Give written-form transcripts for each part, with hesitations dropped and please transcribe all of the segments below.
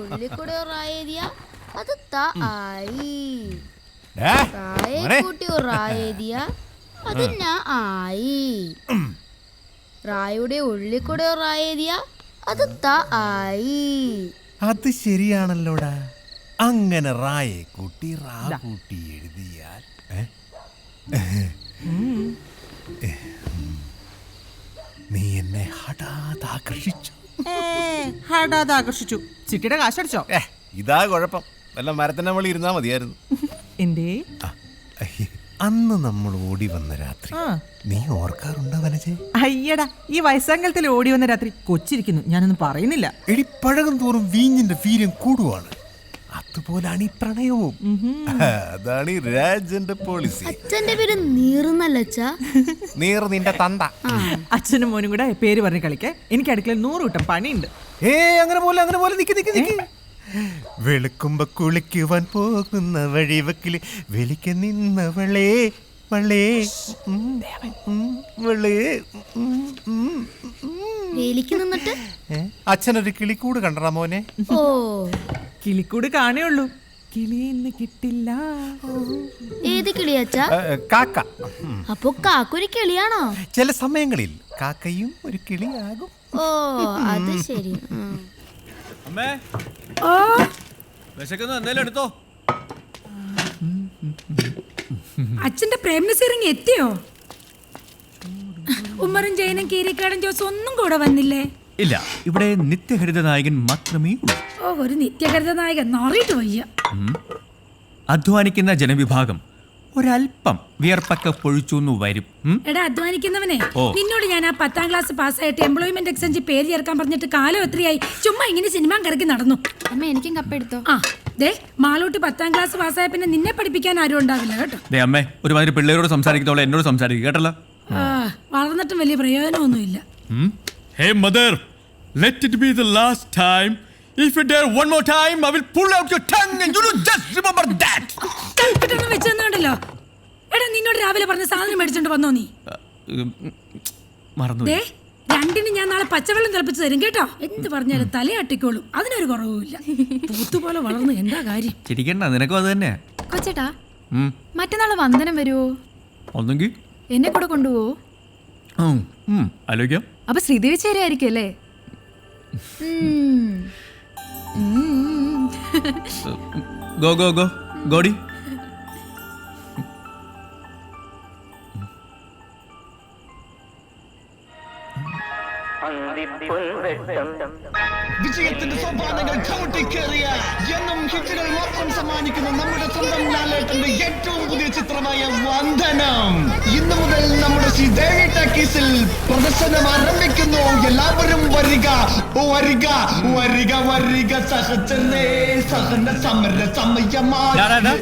ഉള്ളിൽ കൂടെ റായെഴുതിയ അത് ത ആയി. റായെ കൂട്ടി റായെഴുതിയ അത് ഞാ ആയി. റായുടെ ഉള്ളിൽ കൂടെ റായെഴുതിയ അത് ത ആയി. അത് ശരിയാണല്ലോടാ. അങ്ങനെ റായെ കൂട്ടി റാ കൂട്ടി എഴുതിയാൽ നീ എന്നെ ഹഠാതാകർഷിച്ചു. ഹഠാതാകർഷിച്ചു. ചിട്ടിയുടെ കാശടിച്ചോ? ഇതാ കുഴപ്പം. വല്ല മരത്തിന്റെ മുകളിൽ ഇരുന്നാ മതിയായിരുന്നു. എന്തേ? അന്ന് നമ്മൾ ഓടി വന്ന രാത്രി നീ ഓർക്കാറുണ്ടോ വനജേ? അയ്യടാ, ഈ വയസ്സാങ്കലത്തിൽ ഓടി വന്ന രാത്രി കൊച്ചിരിക്കുന്നു. ഞാനൊന്നും പറയുന്നില്ല. എടി, പഴകും തോറും വീഞ്ഞിന്റെ വീര്യം കൂടുവാണ്. അതുപോലാണ് ഈ പ്രണയവും. അതാണ് ഈ രാജന്റെ പോളിസി. അച്ഛന്റെ പേര് നീറുന്നല്ല. നീർ നിന്റെ തന്ത. അച്ഛനും മോനും കൂടെ പേര് പറഞ്ഞ് കളിക്കേ. എനിക്ക് അടുക്കളയിൽ 100 കൂട്ടം പണിയുണ്ട്. അങ്ങനെ പോലെ നിക്ക്. വെളുക്കുമ്പോ കുളിക്കുവാൻ പോകുന്ന വഴിവക്കില് വെളിക്ക് നിന്നവളേ വളേ വേലിക്ക് നിന്നിട്ട് അച്ഛനൊരു കിളിക്കൂട് കണ്ടടാ മോനെ. ഓ, കിളിക്കൂട് കാണേ ഉള്ളൂ, കിളിയെന്ന് കിട്ടില്ല. ഏത് കിളിയച്ചാ? കാക്ക. അപ്പൊ കാക്കൊരു കിളിയാണോ? ചില സമയങ്ങളിൽ കാക്കയും ഒരു കിളിയാകും. ഓ, അത് ശരി. അമ്മേ, വിശക്കുന്നു, എന്തേലും എടുത്തോ. അച്ഛന്റെ പ്രേംനസീറിങ് എത്തിയോ? ഉമ്മറും ജയനും കീരിക്കാടൻ ജോസും ഒന്നും കൂടെ വന്നില്ലേ? ഇല്ല, ഇവിടെ നിത്യഹരിത നായകൻ മാത്രമേ ഉള്ളൂ. ഓ, ഒരു നിത്യഹരിത നായകൻ നോറിയിട്ട് വയ്യ. അധ്വാനിക്കുന്ന ജനവിഭാഗം ഒരല്പം വിയർപ്പൊക്കെ പൊഴിച്ചു വരും. എടാ അധ്വാനിക്കുന്നവനെ, നിന്നോട് ഞാൻ ആ 10ാം ക്ലാസ് പാസ്സായിട്ട് എംപ്ലോയ്മെന്റ് എക്സ്ചേഞ്ച് പേര് ചേർക്കാൻ പറഞ്ഞിട്ട് കാലം എത്രയായി? ചുമ്മാ ഇങ്ങനെ സിനിമ കറക്കി നടന്നു. അമ്മ, എനിക്കും കപ്പെടുത്തോ? ആ ദേ, മാളൂട്ടി 10ാം ക്ലാസ് പാസ്സായ പിന്നെ നിന്നെ പഠിപ്പിക്കാൻ ആരും ഉണ്ടാവില്ല കേട്ടോ. അമ്മേ, ഒരുമാതിരി പിള്ളേരോട് സംസാരിക്കുന്നവളെ എന്നോട് സംസാരിക്കുക കേട്ടല്ലോ. വളർന്നിട്ടും വലിയ പ്രയോജനമൊന്നുമില്ല. Hey mother, let it be the last time. If you dare one more time, I will pull out your tongue and you will just remember that. കൽപ്പിട്ടൊന്നും വെച്ചെന്നുണ്ടല്ലോ. എടാ, നിന്നോട് രാവിലെ പറഞ്ഞ സാധനം മേടിച്ചോണ്ട് വന്നോ നീ? മറന്നു. ദേ, രണ്ടിനും ഞാൻ നാളെ പച്ചവെള്ളം തിളപ്പിച്ച് തരും കേട്ടോ. എന്ത് പറഞ്ഞാലും തലയാട്ടിക്കോളും, അതിനൊരു കുറവുമില്ല. പൂത്തുപോലെ വളർന്നു, എന്താ കാര്യം? ചിരിക്കണ്ട, നിനക്കും അത് തന്നെ. കൊച്ചേട്ടാ, മറ്റന്നാള് വന്ദനം വരുവോ? ഒന്നെങ്കിൽ എന്നെ കൂടെ കൊണ്ടുപോവോ? ആലോചിക്കാം. അപ്പൊ ശ്രീദേവി ചേരായിരിക്കും അല്ലേ? ഗോ ഗോ ഗോ ഗോഡി. വിജയത്തിന്റെ സോപാനങ്ങൾ ചവിട്ടിക്കേറിയ എന്നും ഹിറ്റുകൾ മാത്രം സമ്മാനിക്കുന്ന നമ്മുടെ സ്വന്തം ലാലേട്ടന്റെ ഏറ്റവും പുതിയ ചിത്രമായ വന്ദനം ഇന്നു മുതൽ നമ്മുടെ ശ്രീദേവി ടാക്കീസിൽ പ്രദർശനം ആരംഭിക്കുന്നു. എല്ലാവരും വരിക വരിക വരിക വരിക. സഹജനേ, സഹന സമര സമയമാണ്.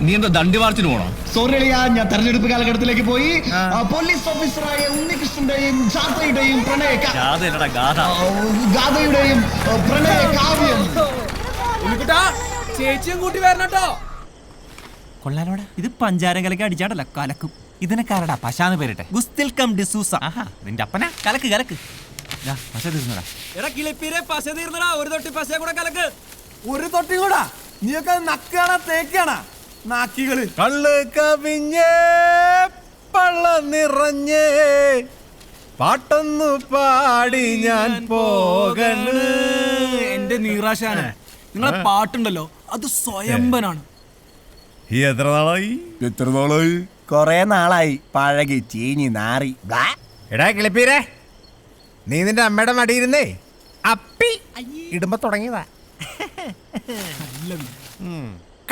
നീ എന്താ ദണ്ഡി മാർച്ചിന് പോണോ? സോറി അളിയ, ഞാൻ തെരഞ്ഞെടുപ്പ് കാലഘട്ടത്തിലേക്ക് പോയി. പോലീസ് ഓഫീസറായ ഉണ്ണികൃഷ്ണന്റെയും ജാഥയുടെയും ഗാഥയുടെയും പ്രണയ കാവ്യം. ചേച്ചിയും കൂട്ടി വരണട്ടോ. കൊള്ളാലോടാ, ഇത് പഞ്ചാരം കലക്കി അടിച്ചാടല്ല കലക്കും. ഇതിനെക്കാരടാ പശാന്ന് പേരിട്ടെ. ഗുസ്തിൽ കം ഡിസൂസ. ആഹാ, നിന്റെ അപ്പനാ. കലക്ക് കലക്ക്. പശ തീർന്നടാ. എടാ കിളിപ്പീരെ, പശ തീർന്നടാ. ഒരു തൊട്ടി പശ കൂടെ കലക്ക്. ഒരു തൊട്ടി കൂടാ. നീയൊക്കെ നക്കാണാ തേക്കാണാ നാക്കികള്? കള്ള് കവിഞ്ഞേ പള്ള നിറഞ്ഞേ പാട്ടൊന്നു പാടി ഞാൻ പോകണ്. എന്റെ നീറാശാന, നിങ്ങളെ പാട്ടുണ്ടല്ലോ, അത് സ്വയംഭനാണ്. എത്ര നാളായി? കൊറേ നാളായി. പഴകി ചീഞ്ഞി നാറി. എടാ കിളിപ്പീരെ, നീ നിന്റെ അമ്മയുടെ മടിയിരുന്നേ അപ്പി ഇടുമ്പോ തുടങ്ങിയതാ.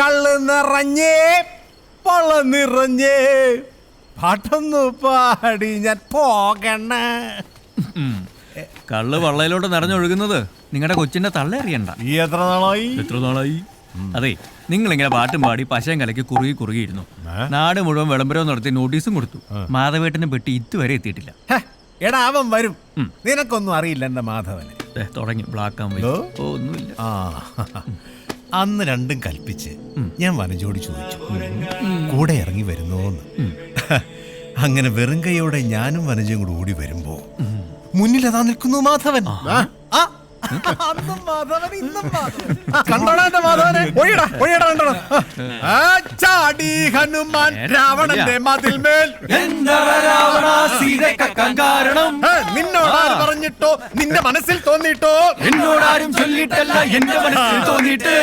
കള്ള് നിറഞ്ഞേ പൊള്ള നിറഞ്ഞേ പാട്ടൊന്നു പാടി ഞാൻ പോകണ. കള്ള് വള്ളയിലോട്ട് നിറഞ്ഞൊഴുകുന്നത് നിങ്ങളുടെ കൊച്ചിന്റെ തള്ള അറിയണ്ട. എത്ര നാളായി? അതെ, നിങ്ങളിങ്ങനെ പാട്ടും പാടി പശയും കലക്കി കുറുകിയിരുന്നു. നാട് മുഴുവൻ വിളംബരവും നടത്തി നോട്ടീസും കൊടുത്തു. മാധവേട്ടനെ പെട്ടി ഇതുവരെ എത്തിയിട്ടില്ല. എടാ, അവൻ വരും. നിനക്കൊന്നും അറിയില്ല എന്റെ മാധവന്. തുടങ്ങി ബ്ലാക്ക് ആൻഡ് വൈറ്റ്. ഒന്നുമില്ല. അന്ന് രണ്ടും കൽപ്പിച്ച് ഞാൻ വനജോട് ചോദിച്ചു കൂടെ ഇറങ്ങി വരുന്നോന്ന്. അങ്ങനെ വെറും കൈയോടെ ഞാനും വനജയും കൂടെ ഓടി വരുമ്പോ മുന്നിൽ അതാ നിൽക്കുന്നു മാധവൻ. കണ്ടോടാ എന്റെ മാധവനെ? ഒഴിയടാ, ഒഴിയടാ, കണ്ടോടാ. ആ, ചാടി ഹനുമാൻ രാവണന്റെ മതിൽമേൽ. കാരണം നിന്നോടാര് പറഞ്ഞിട്ടോ, നിന്റെ മനസ്സിൽ തോന്നിട്ടോ? എന്നോടാരും ചൊല്ലിട്ടല്ല, എന്റെ മനസ്സിൽ തോന്നിയിട്ട്.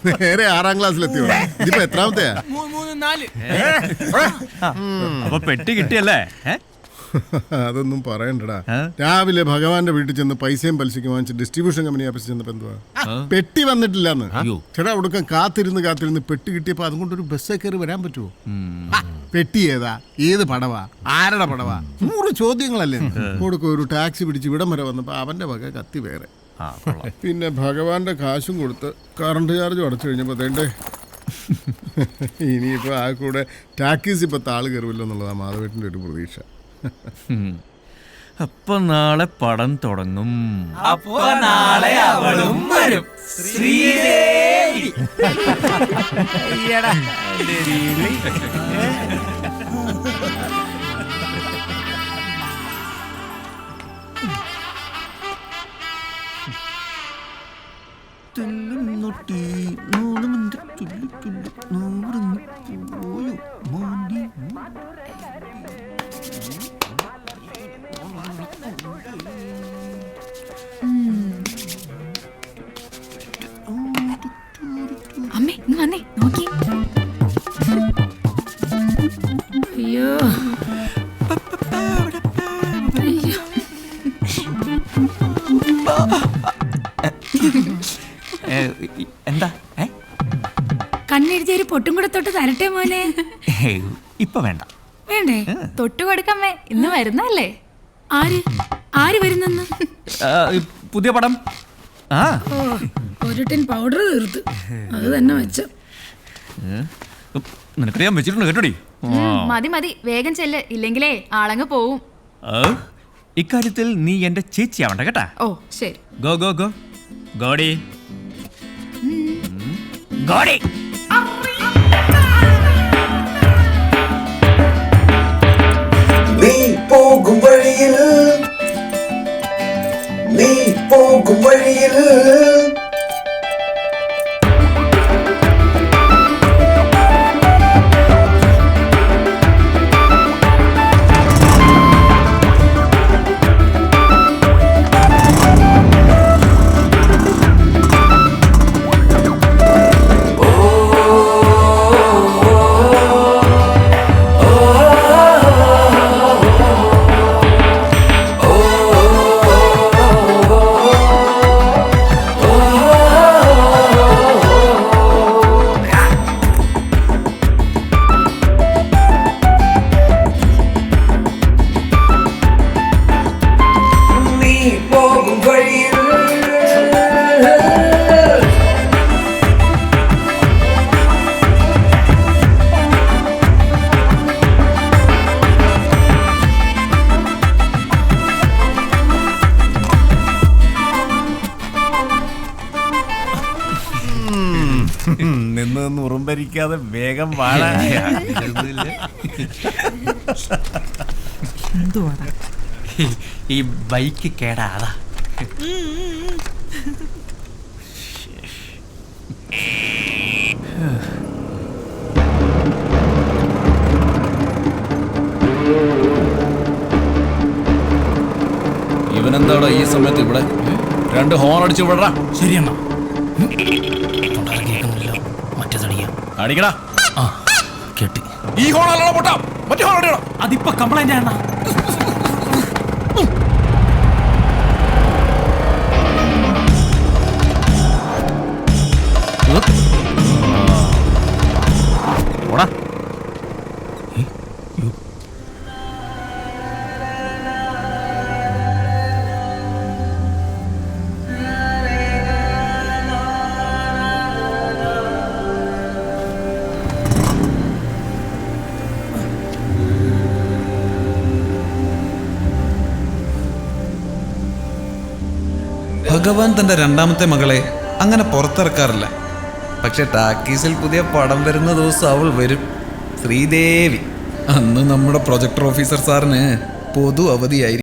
നേരെ 6ാം ക്ലാസ്സിലെത്തിയോ? ഇതിപ്പോ എത്രാമത്തെയാ? 3, 4. അപ്പൊ പെട്ടി കിട്ടിയല്ലേ? അതൊന്നും പറയണ്ടടാ. രാവിലെ ഭഗവാന്റെ വീട്ടിൽ ചെന്ന് പൈസയും പലിശയ്ക്ക് വാങ്ങിച്ച് ഡിസ്ട്രിബ്യൂഷൻ കമ്പനി ഓഫീസിൽ ചെന്നപ്പോ എന്തുവാ പെട്ടി വന്നിട്ടില്ലെന്ന്. ചേട്ടാ ഒടുക്കം കാത്തിരുന്ന് പെട്ടി കിട്ടിയപ്പോ അതുകൊണ്ടൊരു ബസ്സേ കയറി വരാൻ പറ്റുമോ? പെട്ടി ഏതാ, ഏത് പടവാ, ആരുടെ പടവാ, 100 ചോദ്യങ്ങളല്ലേ. കൊടുക്ക ഒരു ടാക്സി പിടിച്ച് ഇവിടം വരെ വന്നപ്പോ അവന്റെ വക കത്തി വേറെ. പിന്നെ ഭഗവാന്റെ കാശും കൊടുത്ത് കറണ്ട് ചാർജും അടച്ചു കഴിഞ്ഞപ്പോ അതേണ്ടേ ഇനിയിപ്പോ ആ കൂടെ ടാക്സി ഇപ്പൊ താള് കയറുമല്ലോ എന്നുള്ളതാ മാധവേട്ടന്റെ ഒരു പ്രതീക്ഷ. അപ്പൊ നാളെ പടം തുടങ്ങും. അപ്പൊ നാളെ അവളും വരും. ശ്രീദേവി. അമ്മേ ഇന്ന് വന്നേ നോക്കി. അയ്യോ എന്താ കണ്ണെഴുതിയൊരു പൊട്ടും കൂടെ തൊട്ട് തരട്ടെ മോനെ. ഇപ്പൊ വേണ്ട. വേണ്ടേ? തൊട്ട് കൊടുക്കമ്മേ, ഇന്ന് വരുന്നല്ലേ. ആര് വരുന്നെന്ന്? പുതിയ പടം. ഒരു ടിൻ പൗഡർ തീർത്ത്, അത് തന്നെ വെച്ച. നിനക്കറിയാൻ വെച്ചിട്ടുണ്ട് കേട്ടോടി. മതി വേഗം ചെല്ല്, ഇല്ലെങ്കിലേ ആളങ്ങ് പോവും. ഇക്കാര്യത്തിൽ നീ എന്റെ ചേച്ചിയാവണ്ട കേട്ടാ. ഓ ശരി. ഗോ ഗോ ഗോ ഗോഡി ഗോഡി. നീ പോകും വഴിയിൽ നിന്ന് ഉറുമ്പരിക്കാതെ വേഗം വാഴ. ഈ ബൈക്ക് കേടാതാ. ഇവനെന്താടാ ഈ സമയത്ത് ഇവിടെ? 2 ഹോൺ അടിച്ചു വിടറാ. ശരിയെന്നാ അടിക്കടാ. കേട്ടി. ഈ ഹോണല്ലോ പൊട്ടാ, മറ്റേ ഹോൺ അടിക്കണം. അതിപ്പോ കംപ്ലൈന്റ് ആണ്. ഓടാ. ഭഗവാൻ തന്റെ 2ാമത്തെ മകളെ അങ്ങനെ പുറത്തിറക്കാറില്ല. പക്ഷെ ടാക്കീസിൽ പുതിയ പടം വരുന്ന ദിവസം അവൾ വരും. ശ്രീദേവി. അന്ന് നമ്മുടെ പ്രൊജക്ടർ ഓഫീസർ സാറിന് പൊതു അവധിയായിരിക്കും.